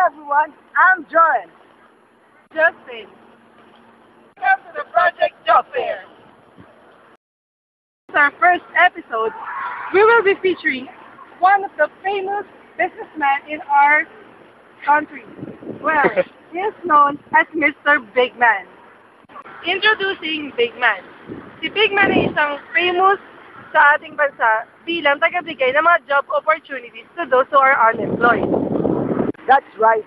everyone, I'm John. Justin. Welcome to the Project Job Fair. For our first episode, we will be featuring one of the famous businessmen in our country. Well, he is known as Mr. Big Man. Introducing Big Man. Si Big Man ay isang famous sa ating bansa bilang tagabigay ng mga job opportunities to those who are unemployed. That's right.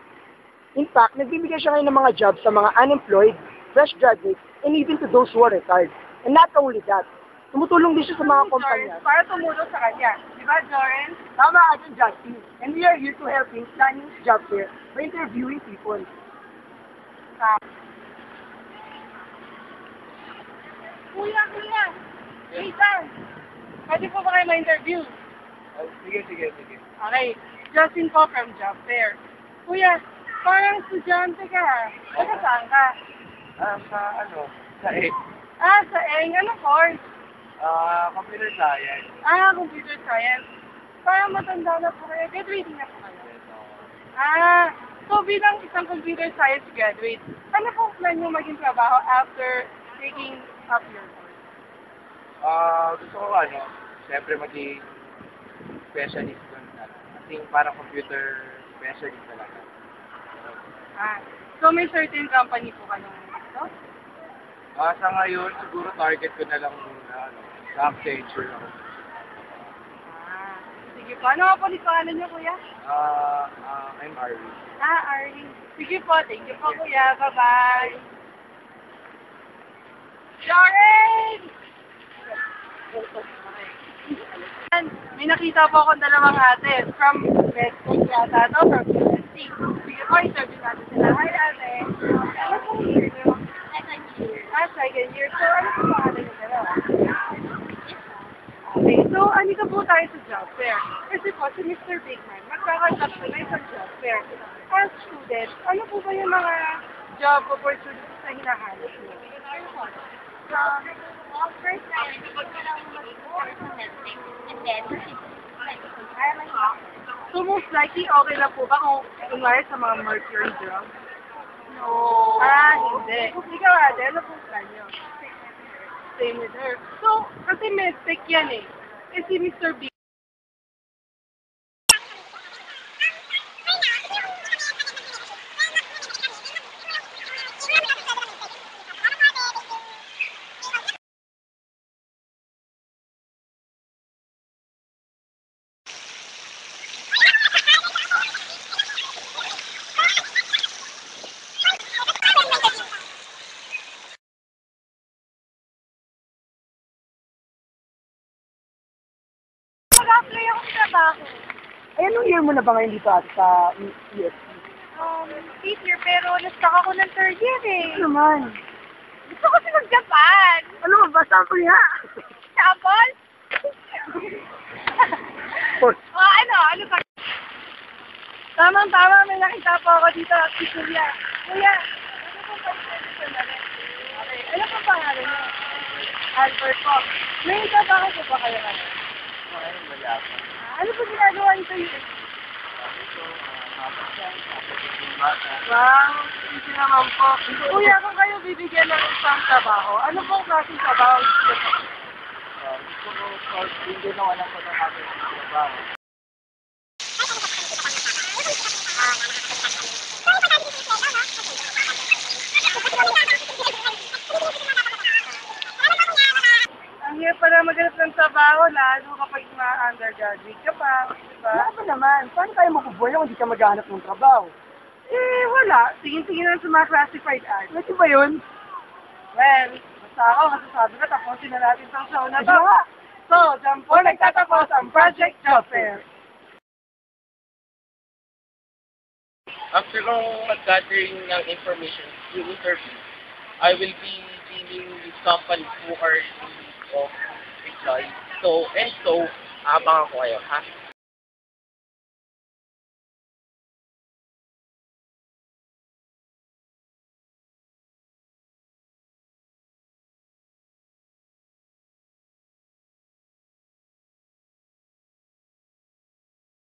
In fact, nagbibigay siya ngayon ng mga jobs sa mga unemployed, fresh graduates, and even to those who are retired. And not only that, tumutulong din siya sa mga kumpanya. Para tumulong sa kanya. Di ba, Joren? Tama ka dyan, Justin. And we are here to help him plan his job fair by interviewing people. Kuya! Hey, Sam! Pwede po ba kayo ma-interview? Sige. Okay. Justin po from Job Fair. Kuya, parang estudyante ka. Taga saan ka? Sa E. Sa ENG. Anong course? Computer Science. Computer Science. Parang matanda na po kayo. Graduating na po kayo. So bilang isang computer science graduate, ano po plan nyo maging trabaho after taking up your course? Gusto ko siyempre maging specialist doon. I think parang computer specialist talaga. So may certain company po ka nung ito? Sa ngayon, siguro target ko na lang sa Accenture ako. Sige po. Ano nga po pangalan niyo, kuya? I'm Arvin. Arlene. Sige po. Thank you po, kuya. Bye-bye. Jaren! May nakita po akong dalawang ate from Westcoast yata to, from UST. Sige po, interview natin sila. Hi, ate. Ano pong year nyo? Second year. So, ano po pangalan nyo dalawa? Okay, so ka po tayo sa job fair. Kasi po, si Mr. Bigman, magkakasap po na isang job fair. As student, ano po ba yung mga job opportunities na hinahanap niyo? First time, pag ka lang mag-work sa Netflix, and then, So most likely, okay lang po ba kung kunwari sa mga mercury drugs? no. Hindi. Ikaw ate, ano pong plan nyo? Same with her. So, kasi medtech yan eh. Eh si Mr. B. Mag-apply ako sa trabaho. Ay, anong year mo na ba ngayon dito sa UST? 8th year, pero na-stuck ako ng 3rd year eh. Ano naman? Gusto ko si mag-Japan. Ano ba? Sample nga! Sample? Ano pa? Tamang-tama, may nakita po ako dito, si Kuya. Kuya, ano pong pag-service na rin? Okay, ano pong pangalan niyo? Albert po. May trabaho po ba kayo ka? Ano po ginagawa niyo sa US? Wow, hindi naman po. Kuya, kung kayo bibigyan ng isang trabaho, ano pong klaseng trabaho gusto po? Gusto ko, hindi na wala ko na trabaho. Ang hirap pala maghanap ng trabaho, lalo kapag ma-undergraduate ka pa, diba? Ano ba naman? Paano tayo makubuhay kung hindi ka maghahanap ng trabaho? Eh, wala. Tingin-tingin lang sa mga classified ads. Ano ba yun? Well, basta ako, masasabi ko, tapusin na natin itong show na to. Diba? So, dyan po nagtatapos ang Project Job Fair. After kong mag-gathering ng information through interview, I will be dealing with companies who are in need of employees. So, abangan ko kayo, ha?